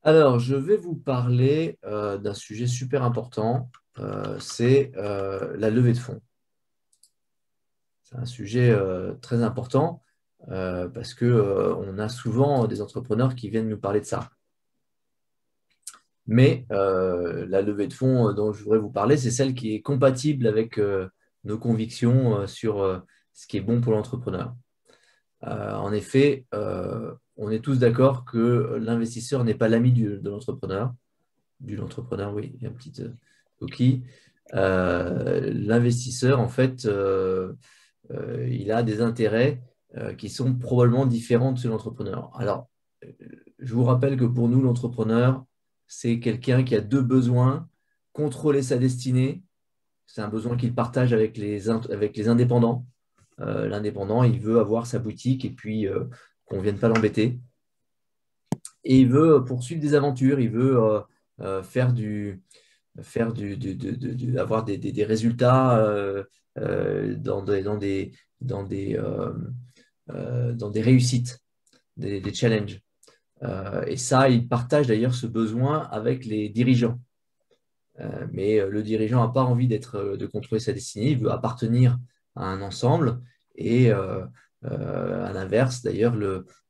Alors, je vais vous parler d'un sujet super important, c'est la levée de fonds. C'est un sujet très important parce que on a souvent des entrepreneurs qui viennent nous parler de ça. Mais la levée de fonds dont je voudrais vous parler, c'est celle qui est compatible avec nos convictions sur ce qui est bon pour l'entrepreneur. En effet, on est tous d'accord que l'investisseur n'est pas l'ami de l'entrepreneur. De l'entrepreneur, oui, il y a une petite coquille. L'investisseur, en fait, il a des intérêts qui sont probablement différents de ceux de l'entrepreneur. Alors, euh, je vous rappelle que pour nous, l'entrepreneur, c'est quelqu'un qui a deux besoins: contrôler sa destinée. C'est un besoin qu'il partage avec les indépendants. L'indépendant, il veut avoir sa boutique et puis qu'on ne vienne pas l'embêter. Et il veut poursuivre des aventures, il veut faire avoir des résultats dans des réussites, des challenges. Et ça, il partage d'ailleurs ce besoin avec les dirigeants. Mais le dirigeant n'a pas envie de contrôler sa destinée, il veut appartenir à un ensemble. Et à l'inverse, d'ailleurs,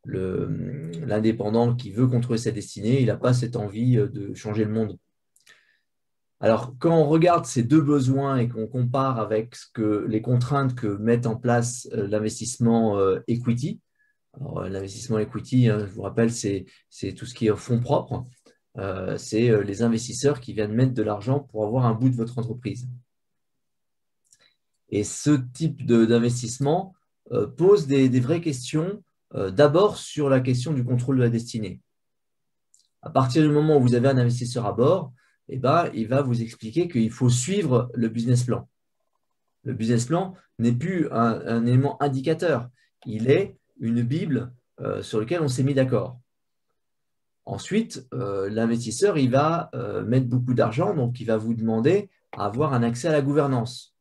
l'indépendant qui veut contrôler sa destinée, il n'a pas cette envie de changer le monde. Alors, quand on regarde ces deux besoins et qu'on compare avec les contraintes que met en place l'investissement equity, l'investissement equity, hein, je vous rappelle, c'est tout ce qui est fonds propres. C'est les investisseurs qui viennent mettre de l'argent pour avoir un bout de votre entreprise. Et ce type d'investissement pose des vraies questions, d'abord sur la question du contrôle de la destinée. À partir du moment où vous avez un investisseur à bord, eh ben, il va vous expliquer qu'il faut suivre le business plan. Le business plan n'est plus un élément indicateur, il est une Bible sur laquelle on s'est mis d'accord. Ensuite, l'investisseur, il va mettre beaucoup d'argent, donc il va vous demander à avoir un accès à la gouvernance.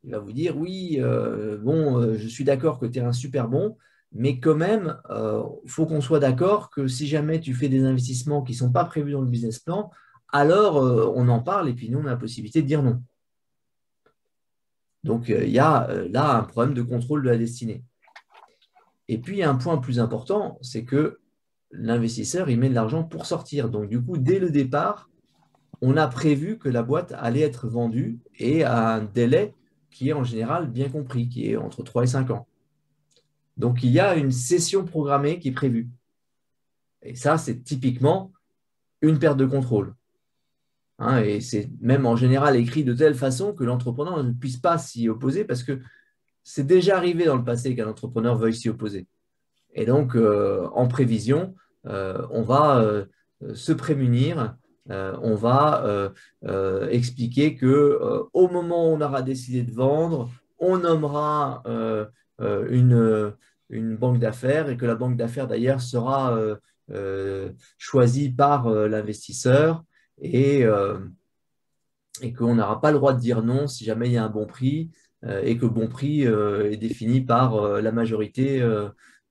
Il va vous dire, oui, je suis d'accord que tu es un super bon, mais quand même, il faut qu'on soit d'accord que si jamais tu fais des investissements qui ne sont pas prévus dans le business plan, alors on en parle et puis nous, on a la possibilité de dire non. Donc, il y a là un problème de contrôle de la destinée. Et puis, il y a un point plus important, c'est que l'investisseur, il met de l'argent pour sortir. Donc, du coup, dès le départ, on a prévu que la boîte allait être vendue et à un délai qui est en général bien compris, qui est entre 3 et 5 ans. Donc, il y a une session programmée qui est prévue. Et ça, c'est typiquement une perte de contrôle. Hein, et c'est même en général écrit de telle façon que l'entrepreneur ne puisse pas s'y opposer parce que c'est déjà arrivé dans le passé qu'un entrepreneur veuille s'y opposer. Et donc, en prévision, on va se prémunir, on va expliquer qu'au moment où on aura décidé de vendre, on nommera une banque d'affaires et que la banque d'affaires d'ailleurs sera choisie par l'investisseur et qu'on n'aura pas le droit de dire non si jamais il y a un bon prix et que le bon prix est défini par la majorité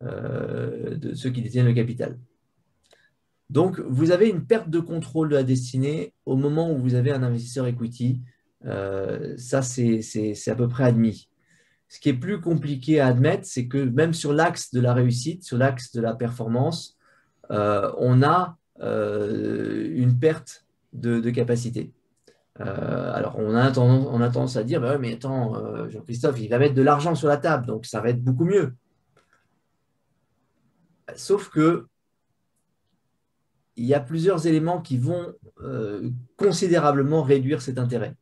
de ceux qui détiennent le capital. Donc, vous avez une perte de contrôle de la destinée au moment où vous avez un investisseur equity. Ça, c'est à peu près admis. Ce qui est plus compliqué à admettre, c'est que même sur l'axe de la réussite, sur l'axe de la performance, on a une perte de capacité. Alors, on a tendance à dire, bah ouais, mais attends, Jean-Christophe, il va mettre de l'argent sur la table, donc ça va être beaucoup mieux. Sauf que il y a plusieurs éléments qui vont considérablement réduire cet intérêt.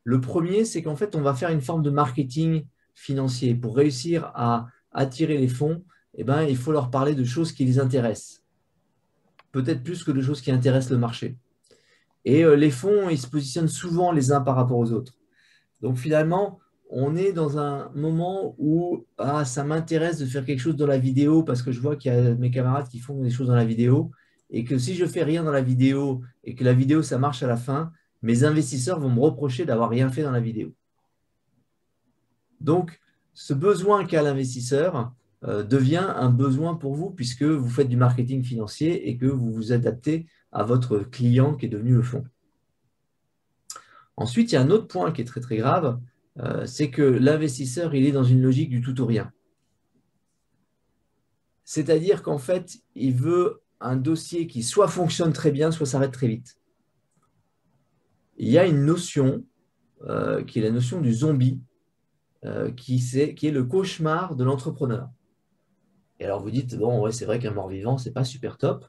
Le premier, c'est qu'en fait, on va faire une forme de marketing financier. Pour réussir à attirer les fonds, eh ben, il faut leur parler de choses qui les intéressent, peut-être plus que de choses qui intéressent le marché. Et les fonds, ils se positionnent souvent les uns par rapport aux autres. Donc finalement, on est dans un moment où ça m'intéresse de faire quelque chose dans la vidéo parce que je vois qu'il y a mes camarades qui font des choses dans la vidéo et que si je fais rien dans la vidéo et que la vidéo, ça marche à la fin, mes investisseurs vont me reprocher d'avoir rien fait dans la vidéo. Donc, ce besoin qu'a l'investisseur, devient un besoin pour vous puisque vous faites du marketing financier et que vous vous adaptez à votre client qui est devenu le fonds. Ensuite, il y a un autre point qui est très très grave, c'est que l'investisseur, il est dans une logique du tout ou rien. C'est-à-dire qu'en fait, il veut un dossier qui soit fonctionne très bien, soit s'arrête très vite. Il y a une notion qui est la notion du zombie, qui est le cauchemar de l'entrepreneur. Et alors vous dites, bon, ouais, c'est vrai qu'un mort-vivant, ce n'est pas super top.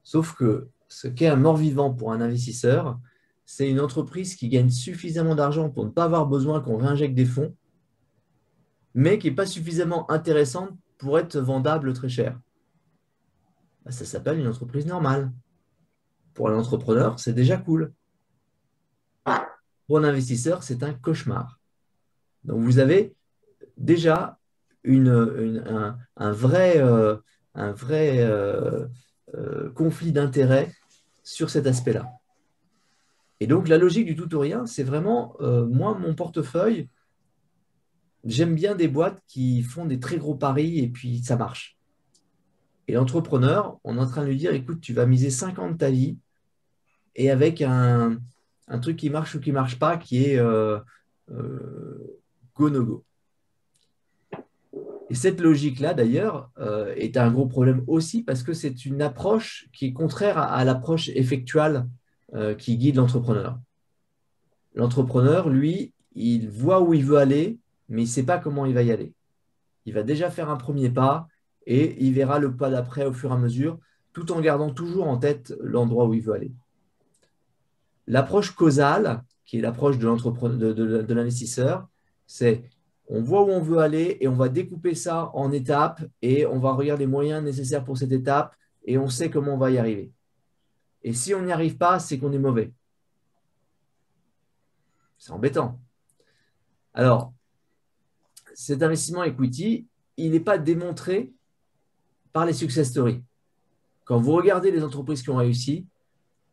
Sauf que ce qu'est un mort-vivant pour un investisseur, c'est une entreprise qui gagne suffisamment d'argent pour ne pas avoir besoin qu'on réinjecte des fonds, mais qui n'est pas suffisamment intéressante pour être vendable très cher. Ça s'appelle une entreprise normale. Pour un entrepreneur, c'est déjà cool. Pour un investisseur, c'est un cauchemar. Donc, vous avez déjà un vrai conflit d'intérêts sur cet aspect-là. Et donc, la logique du tout ou rien, c'est vraiment, moi, mon portefeuille, j'aime bien des boîtes qui font des très gros paris et puis ça marche. Et l'entrepreneur, on est en train de lui dire, écoute, tu vas miser 5 ans de ta vie et avec un truc qui marche ou qui ne marche pas, qui est go no go. Et cette logique-là, d'ailleurs, est un gros problème aussi parce que c'est une approche qui est contraire à l'approche effectuelle qui guide l'entrepreneur. L'entrepreneur, lui, il voit où il veut aller, mais il ne sait pas comment il va y aller. Il va déjà faire un premier pas et il verra le pas d'après au fur et à mesure, tout en gardant toujours en tête l'endroit où il veut aller. L'approche causale, qui est l'approche de l'investisseur, c'est on voit où on veut aller et on va découper ça en étapes et on va regarder les moyens nécessaires pour cette étape et on sait comment on va y arriver. Et si on n'y arrive pas, c'est qu'on est mauvais. C'est embêtant. Alors, cet investissement equity, il n'est pas démontré par les success stories. Quand vous regardez les entreprises qui ont réussi,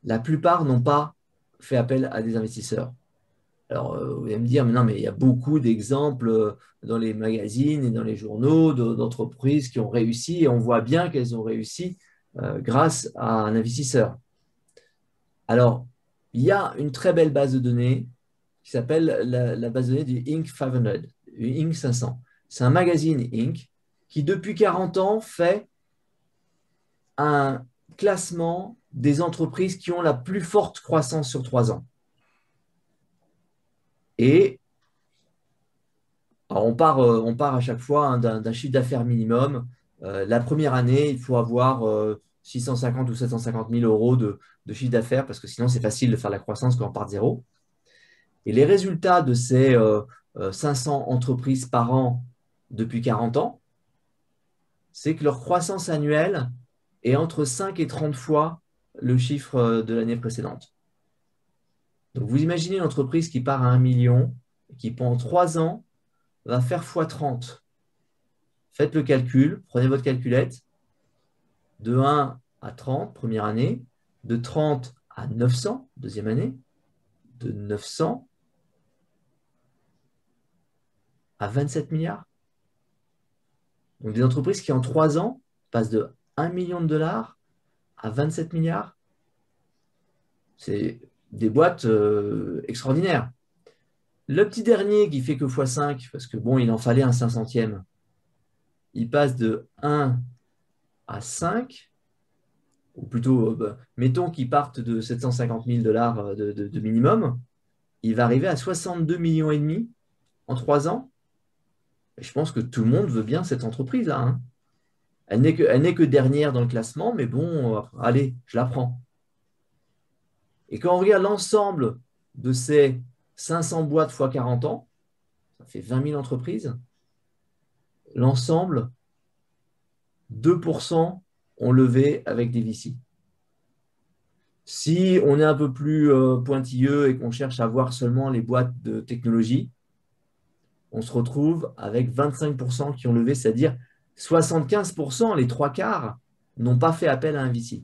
la plupart n'ont pas fait appel à des investisseurs. Alors, vous allez me dire, mais non, mais il y a beaucoup d'exemples dans les magazines et dans les journaux d'entreprises qui ont réussi et on voit bien qu'elles ont réussi grâce à un investisseur. Alors, il y a une très belle base de données qui s'appelle la base de données du Inc. 500, du Inc. 500. C'est un magazine Inc. qui, depuis 40 ans, fait un classement des entreprises qui ont la plus forte croissance sur 3 ans. Et alors on part à chaque fois hein, d'un chiffre d'affaires minimum. La première année, il faut avoir 650 ou 750 000 euros de chiffre d'affaires parce que sinon, c'est facile de faire la croissance quand on part de zéro. Et les résultats de ces 500 entreprises par an depuis 40 ans, c'est que leur croissance annuelle est entre 5 et 30 fois le chiffre de l'année précédente. Donc, vous imaginez une entreprise qui part à 1 million, qui pendant 3 ans va faire x30. Faites le calcul, prenez votre calculette, de 1 à 30, première année, de 30 à 900, deuxième année, de 900 à 27 milliards. Donc des entreprises qui en 3 ans passent de 1 million de dollars à 27 milliards. C'est des boîtes extraordinaires. Le petit dernier qui fait que x5, parce que bon, il en fallait un 500e, il passe de 1 à 5, ou plutôt, mettons qu'ils partent de 750 000 dollars de minimum, il va arriver à 62 millions et demi en 3 ans. Et je pense que tout le monde veut bien cette entreprise-là. Hein. Elle n'est que dernière dans le classement, mais bon, allez, je la prends. Et quand on regarde l'ensemble de ces 500 boîtes x 40 ans, ça fait 20 000 entreprises, l'ensemble, 2% ont levé avec des VC. Si on est un peu plus pointilleux et qu'on cherche à voir seulement les boîtes de technologie, on se retrouve avec 25% qui ont levé, c'est-à-dire 75%, les 3/4, n'ont pas fait appel à un VC.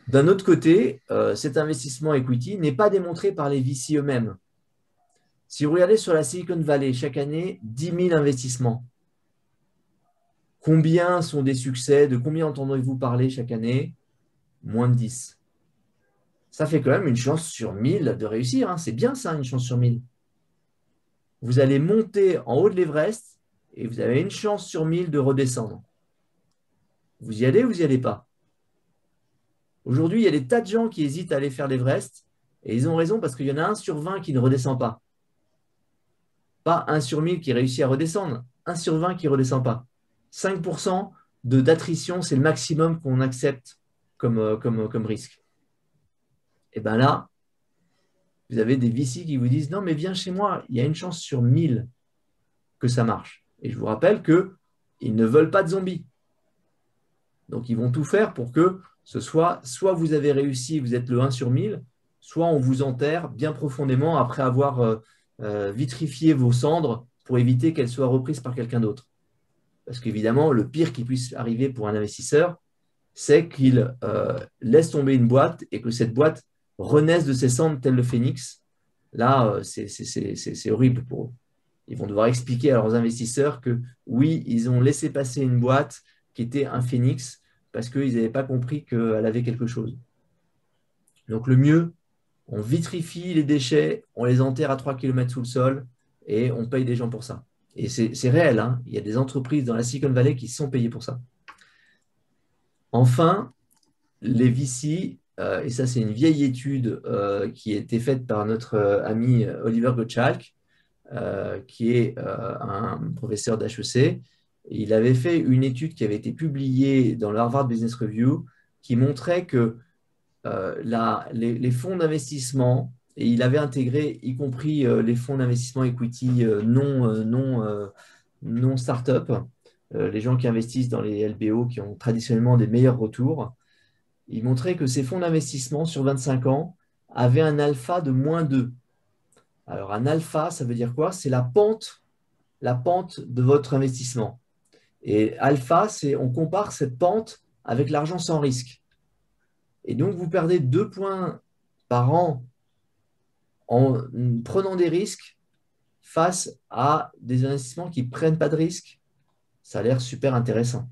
D'un autre côté, cet investissement equity n'est pas démontré par les VC eux-mêmes. Si vous regardez sur la Silicon Valley, chaque année, 10 000 investissements. Combien sont des succès? De combien entendez-vous parler chaque année? Moins de 10. Ça fait quand même une chance sur 1000 de réussir, hein. C'est bien ça, une chance sur 1000. Vous allez monter en haut de l'Everest et vous avez une chance sur 1000 de redescendre. Vous y allez ou vous n'y allez pas? Aujourd'hui, il y a des tas de gens qui hésitent à aller faire l'Everest et ils ont raison parce qu'il y en a 1 sur 20 qui ne redescend pas. Pas 1 sur 1000 qui réussit à redescendre, 1 sur 20 qui ne redescend pas. 5% d'attrition, c'est le maximum qu'on accepte comme risque. Et bien là, vous avez des VC qui vous disent « Non, mais viens chez moi, il y a une chance sur 1000 que ça marche. » Et je vous rappelle qu'ils ne veulent pas de zombies. Donc, ils vont tout faire pour que ce soit vous avez réussi, vous êtes le 1 sur 1000, soit on vous enterre bien profondément après avoir vitrifié vos cendres pour éviter qu'elles soient reprises par quelqu'un d'autre. Parce qu'évidemment, le pire qui puisse arriver pour un investisseur, c'est qu'il laisse tomber une boîte et que cette boîte renaisse de ses cendres tel le phénix. Là, c'est horrible pour eux. Ils vont devoir expliquer à leurs investisseurs que oui, ils ont laissé passer une boîte qui était un phénix parce qu'ils n'avaient pas compris qu'elle avait quelque chose. Donc le mieux, on vitrifie les déchets, on les enterre à 3 km sous le sol et on paye des gens pour ça. Et c'est réel, hein. Il y a des entreprises dans la Silicon Valley qui sont payées pour ça. Enfin, les VC, et ça c'est une vieille étude qui a été faite par notre ami Oliver Gottschalk, qui est un professeur d'HEC. Il avait fait une étude qui avait été publiée dans le Harvard Business Review qui montrait que les fonds d'investissement, et il avait intégré y compris les fonds d'investissement equity non start-up, les gens qui investissent dans les LBO qui ont traditionnellement des meilleurs retours, il montrait que ces fonds d'investissement sur 25 ans avaient un alpha de -2. Alors, un alpha, ça veut dire quoi? C'est la pente de votre investissement. Et alpha, on compare cette pente avec l'argent sans risque. Et donc, vous perdez 2 points par an en prenant des risques face à des investissements qui ne prennent pas de risques. Ça a l'air super intéressant.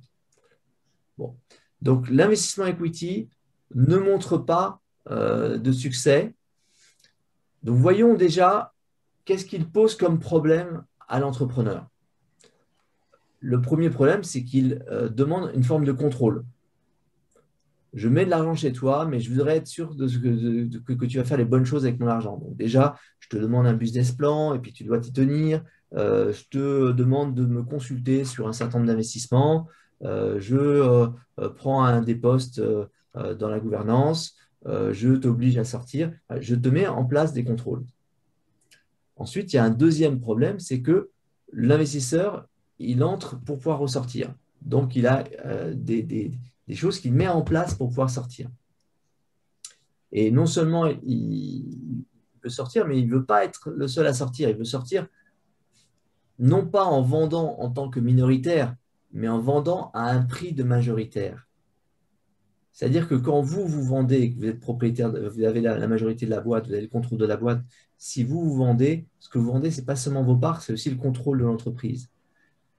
Bon. Donc, l'investissement equity ne montre pas de succès. Donc, voyons déjà qu'est-ce qu'il pose comme problème à l'entrepreneur. Le premier problème, c'est qu'il demande une forme de contrôle. Je mets de l'argent chez toi, mais je voudrais être sûr que tu vas faire les bonnes choses avec mon argent. Donc déjà, je te demande un business plan et puis tu dois t'y tenir. Je te demande de me consulter sur un certain nombre d'investissements. Je prends des postes dans la gouvernance. Je t'oblige à sortir. Je te mets en place des contrôles. Ensuite, il y a un deuxième problème, c'est que l'investisseur, il entre pour pouvoir ressortir. Donc, il a des choses qu'il met en place pour pouvoir sortir. Et non seulement il peut sortir, mais il ne veut pas être le seul à sortir. Il veut sortir non pas en vendant en tant que minoritaire, mais en vendant à un prix de majoritaire. C'est-à-dire que quand vous vendez, que vous êtes propriétaire, vous avez la majorité de la boîte, vous avez le contrôle de la boîte, si vous vendez, ce que vous vendez, ce n'est pas seulement vos parts, c'est aussi le contrôle de l'entreprise.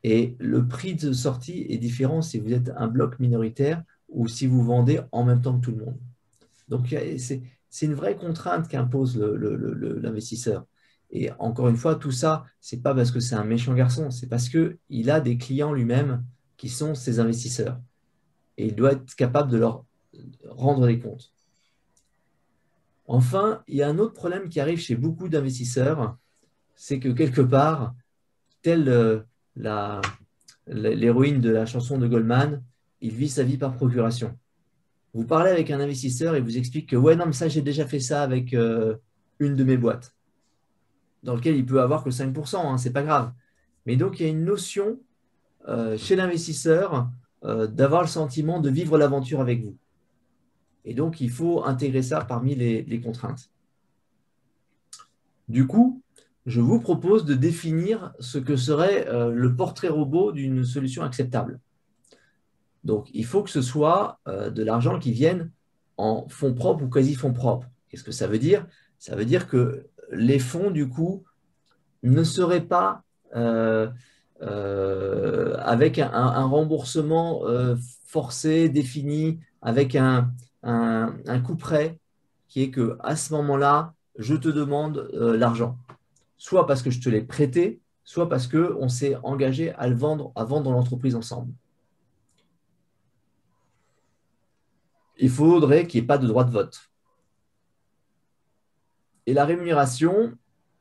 Et le prix de sortie est différent si vous êtes un bloc minoritaire ou si vous vendez en même temps que tout le monde. Donc, c'est une vraie contrainte qu'impose l'investisseur. Et encore une fois, tout ça, ce n'est pas parce que c'est un méchant garçon, c'est parce qu'il a des clients lui-même qui sont ses investisseurs. Et il doit être capable de leur rendre des comptes. Enfin, il y a un autre problème qui arrive chez beaucoup d'investisseurs, c'est que quelque part, telle l'héroïne de la chanson de Goldman, il vit sa vie par procuration. Vous parlez avec un investisseur et vous explique que ouais, non, mais ça, j'ai déjà fait ça avec une de mes boîtes, dans lequel il peut avoir que 5%, hein, c'est pas grave. Mais donc, il y a une notion chez l'investisseur d'avoir le sentiment de vivre l'aventure avec vous. Et donc, il faut intégrer ça parmi les contraintes. Du coup, je vous propose de définir ce que serait le portrait robot d'une solution acceptable. Donc, il faut que ce soit de l'argent qui vienne en fonds propres ou quasi-fonds propres. Qu'est-ce que ça veut dire? Ça veut dire que les fonds, du coup, ne serait pas avec un remboursement forcé, défini, avec un coût près, qui est qu'à ce moment-là, je te demande l'argent. Soit parce que je te l'ai prêté, soit parce qu'on s'est engagé à vendre l'entreprise ensemble. Il faudrait qu'il n'y ait pas de droit de vote. Et la rémunération,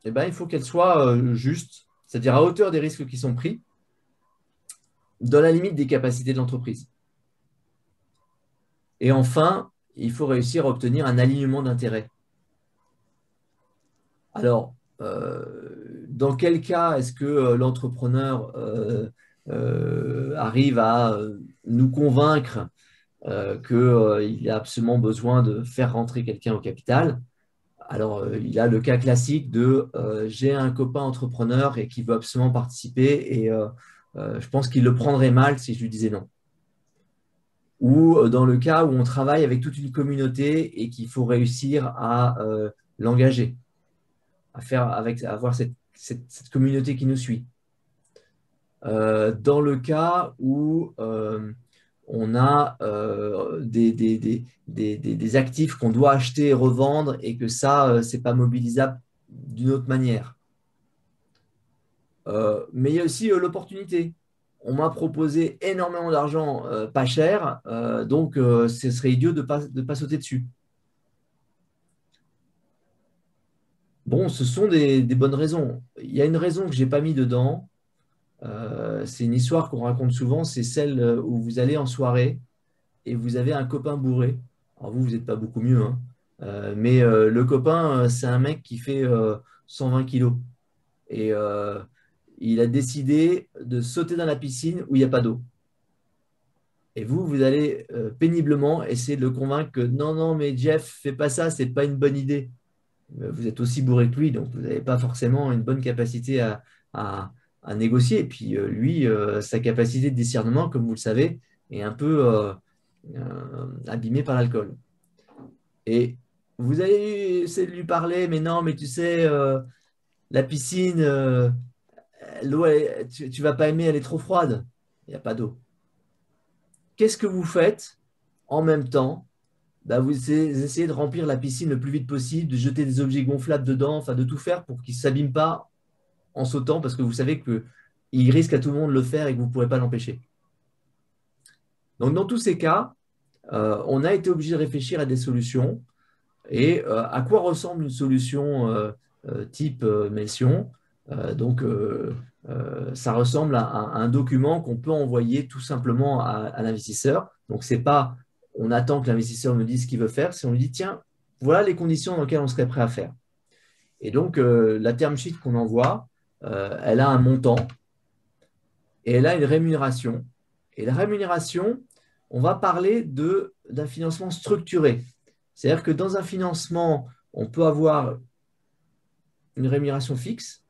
eh ben, il faut qu'elle soit juste, c'est-à-dire à hauteur des risques qui sont pris, dans la limite des capacités de l'entreprise. Et enfin, il faut réussir à obtenir un alignement d'intérêts. Alors, dans quel cas est-ce que l'entrepreneur arrive à nous convaincre qu'il a absolument besoin de faire rentrer quelqu'un au capital? Alors, il a le cas classique de j'ai un copain entrepreneur et qui veut absolument participer et je pense qu'il le prendrait mal si je lui disais non. Ou dans le cas où on travaille avec toute une communauté et qu'il faut réussir à l'engager, à avoir cette communauté qui nous suit. Dans le cas où on a des actifs qu'on doit acheter et revendre et que ça, c'est pas mobilisable d'une autre manière. Mais il y a aussi l'opportunité. On m'a proposé énormément d'argent, pas cher, donc ce serait idiot de pas sauter dessus. Bon, ce sont des bonnes raisons. Il y a une raison que je n'ai pas mis dedans. C'est une histoire qu'on raconte souvent, c'est celle où vous allez en soirée et vous avez un copain bourré. Alors vous n'êtes pas beaucoup mieux, hein. Mais le copain, c'est un mec qui fait 120 kilos. Et il a décidé de sauter dans la piscine où il n'y a pas d'eau. Et vous allez péniblement essayer de le convaincre que non, non, mais Jeff, fais pas ça, c'est pas une bonne idée. Vous êtes aussi bourré que lui, donc vous n'avez pas forcément une bonne capacité à, à négocier. Et puis lui, sa capacité de discernement, comme vous le savez, est un peu abîmée par l'alcool. Et vous allez essayer de lui parler, mais non, mais tu sais, la piscine, l'eau, tu vas pas aimer, elle est trop froide. Il n'y a pas d'eau. Qu'est-ce que vous faites en même temps? Bah, vous essayez de remplir la piscine le plus vite possible, de jeter des objets gonflables dedans, enfin de tout faire pour qu'il ne s'abîme pas en sautant, parce que vous savez qu'il risque à tout le monde de le faire et que vous ne pourrez pas l'empêcher. Donc dans tous ces cas, on a été obligé de réfléchir à des solutions. Et à quoi ressemble une solution type Melsion? Donc, ça ressemble à un document qu'on peut envoyer tout simplement à l'investisseur. Donc, c'est pas on attend que l'investisseur nous dise ce qu'il veut faire, c'est on lui dit tiens, voilà les conditions dans lesquelles on serait prêt à faire. Et donc, la term sheet qu'on envoie, elle a un montant et elle a une rémunération. Et la rémunération, on va parler d'un financement structuré. C'est-à-dire que dans un financement, on peut avoir une rémunération fixe.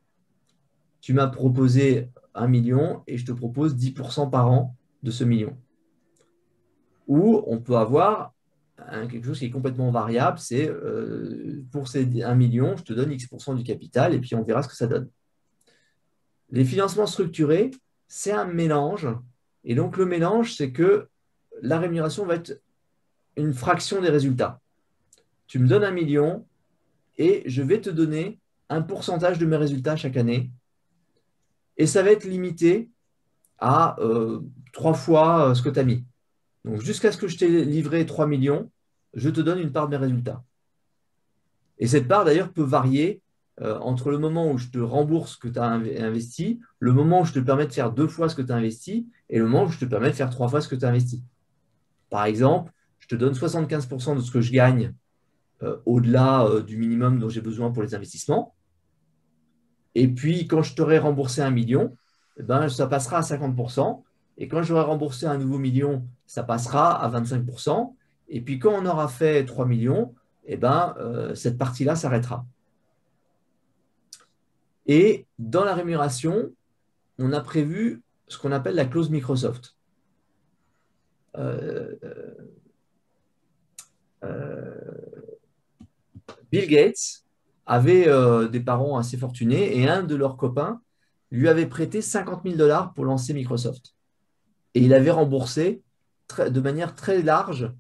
Tu m'as proposé 1 million et je te propose 10% par an de ce million. Ou on peut avoir quelque chose qui est complètement variable, c'est pour ces 1 million, je te donne X% du capital et puis on verra ce que ça donne. Les financements structurés, c'est un mélange. Et donc le mélange, c'est que la rémunération va être une fraction des résultats. Tu me donnes 1 million et je vais te donner un pourcentage de mes résultats chaque année. Et ça va être limité à 3 fois ce que tu as mis. Donc jusqu'à ce que je t'ai livré 3 millions, je te donne une part de mes résultats. Et cette part, d'ailleurs, peut varier entre le moment où je te rembourse ce que tu as investi, le moment où je te permets de faire 2 fois ce que tu as investi, et le moment où je te permets de faire 3 fois ce que tu as investi. Par exemple, je te donne 75% de ce que je gagne au-delà du minimum dont j'ai besoin pour les investissements. Et puis, quand je t'aurai remboursé 1 million, eh ben, ça passera à 50%. Et quand j'aurai remboursé un nouveau million, ça passera à 25%. Et puis, quand on aura fait 3 millions, eh ben, cette partie-là s'arrêtera. Et dans la rémunération, on a prévu ce qu'on appelle la clause Microsoft. Euh, euh, Bill Gates avaient des parents assez fortunés et un de leurs copains lui avait prêté 50 000 dollars pour lancer Microsoft. Et il avait remboursé de manière très large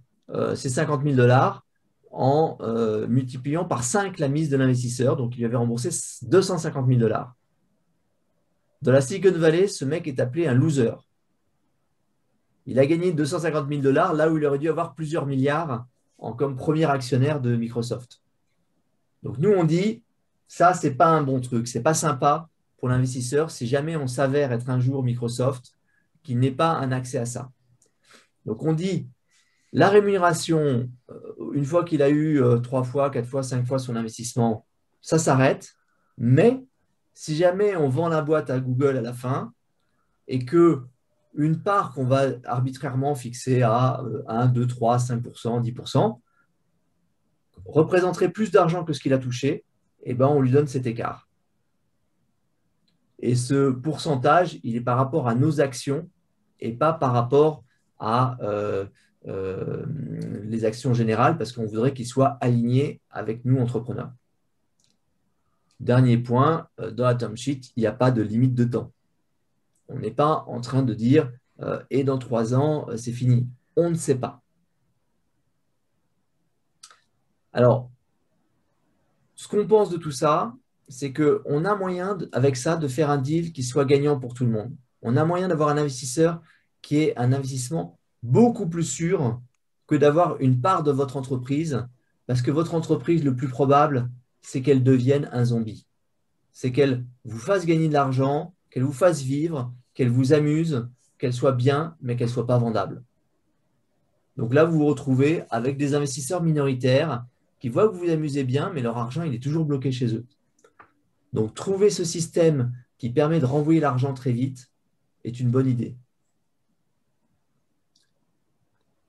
ces 50 000 dollars en multipliant par 5 la mise de l'investisseur. Donc, il lui avait remboursé 250 000 dollars. Dans la Silicon Valley, ce mec est appelé un loser. Il a gagné 250 000 dollars là où il aurait dû avoir plusieurs milliards comme premier actionnaire de Microsoft. Donc, nous, on dit, ça, ce n'est pas un bon truc, ce n'est pas sympa pour l'investisseur si jamais on s'avère être un jour Microsoft, qu'il n'ait pas un accès à ça. Donc, on dit, la rémunération, une fois qu'il a eu 3 fois, 4 fois, 5 fois son investissement, ça s'arrête. Mais si jamais on vend la boîte à Google à la fin et que une part qu'on va arbitrairement fixer à 1, 2, 3, 5%, 10%, représenterait plus d'argent que ce qu'il a touché, eh ben on lui donne cet écart. Et ce pourcentage, il est par rapport à nos actions et pas par rapport à les actions générales, parce qu'on voudrait qu'ils soient alignés avec nous, entrepreneurs. Dernier point, dans la term sheet, il n'y a pas de limite de temps. On n'est pas en train de dire et dans 3 ans, c'est fini. On ne sait pas. Alors, ce qu'on pense de tout ça, c'est qu'on a moyen, avec ça, de faire un deal qui soit gagnant pour tout le monde. On a moyen d'avoir un investisseur qui ait un investissement beaucoup plus sûr que d'avoir une part de votre entreprise, parce que votre entreprise, le plus probable, c'est qu'elle devienne un zombie. C'est qu'elle vous fasse gagner de l'argent, qu'elle vous fasse vivre, qu'elle vous amuse, qu'elle soit bien, mais qu'elle ne soit pas vendable. Donc là, vous vous retrouvez avec des investisseurs minoritaires qui voient que vous vous amusez bien, mais leur argent, il est toujours bloqué chez eux. Donc, trouver ce système qui permet de renvoyer l'argent très vite est une bonne idée.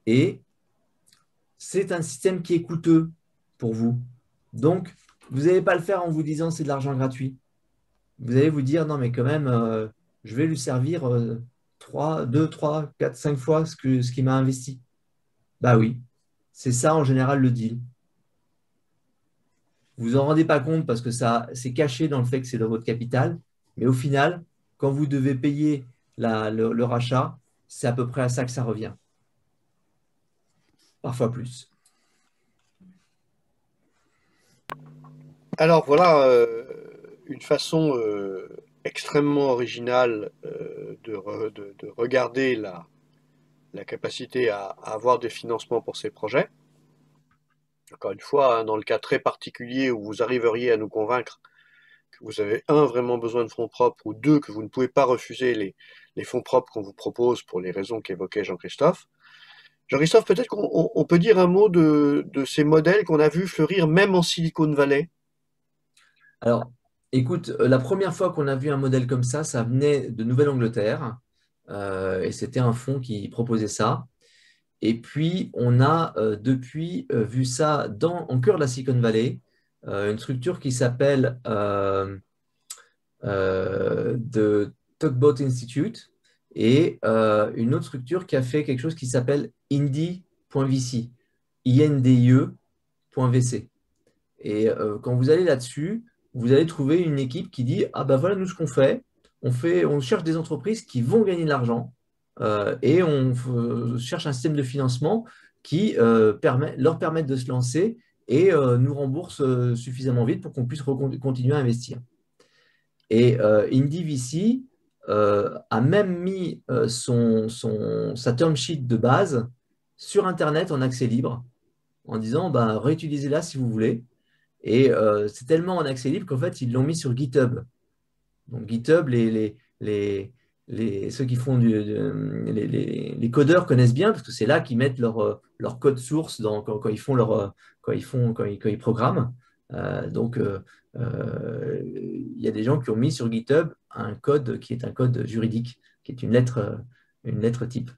Et c'est un système qui est coûteux pour vous. Donc, vous n'allez pas le faire en vous disant c'est de l'argent gratuit. Vous allez vous dire non, mais quand même, je vais lui servir 2, 3, 4, 5 fois ce qu'il m'a investi. Bah oui, c'est ça en général le deal. Vous vous en rendez pas compte parce que ça c'est caché dans le fait que c'est dans votre capital, mais au final, quand vous devez payer le rachat, c'est à peu près à ça que ça revient. Parfois plus. Alors voilà une façon extrêmement originale de regarder la capacité à avoir des financements pour ces projets. Encore une fois, hein, dans le cas très particulier où vous arriveriez à nous convaincre que vous avez, un, vraiment besoin de fonds propres, ou deux, que vous ne pouvez pas refuser les fonds propres qu'on vous propose pour les raisons qu'évoquait Jean-Christophe. Jean-Christophe, peut-être qu'on peut dire un mot de ces modèles qu'on a vus fleurir même en Silicon Valley. Alors, écoute, la première fois qu'on a vu un modèle comme ça venait de Nouvelle-Angleterre et c'était un fonds qui proposait ça. Et puis, on a depuis vu ça en cœur de la Silicon Valley, une structure qui s'appelle The Talkbot Institute et une autre structure qui a fait quelque chose qui s'appelle Indie.vc, INDIE.vc. Et quand vous allez là-dessus, vous allez trouver une équipe qui dit ah ben voilà nous ce qu'on fait, on cherche des entreprises qui vont gagner de l'argent et on cherche un système de financement qui leur permette de se lancer et nous rembourse suffisamment vite pour qu'on puisse continuer à investir. Et IndieVC a même mis sa term sheet de base sur Internet en accès libre en disant ben, réutilisez-la si vous voulez. Et c'est tellement en accès libre qu'en fait, ils l'ont mis sur GitHub. Donc GitHub, ceux qui font les codeurs connaissent bien parce que c'est là qu'ils mettent leur code source quand ils font quand ils programment. Donc il y a des gens qui ont mis sur GitHub un code qui est un code juridique, qui est une lettre type.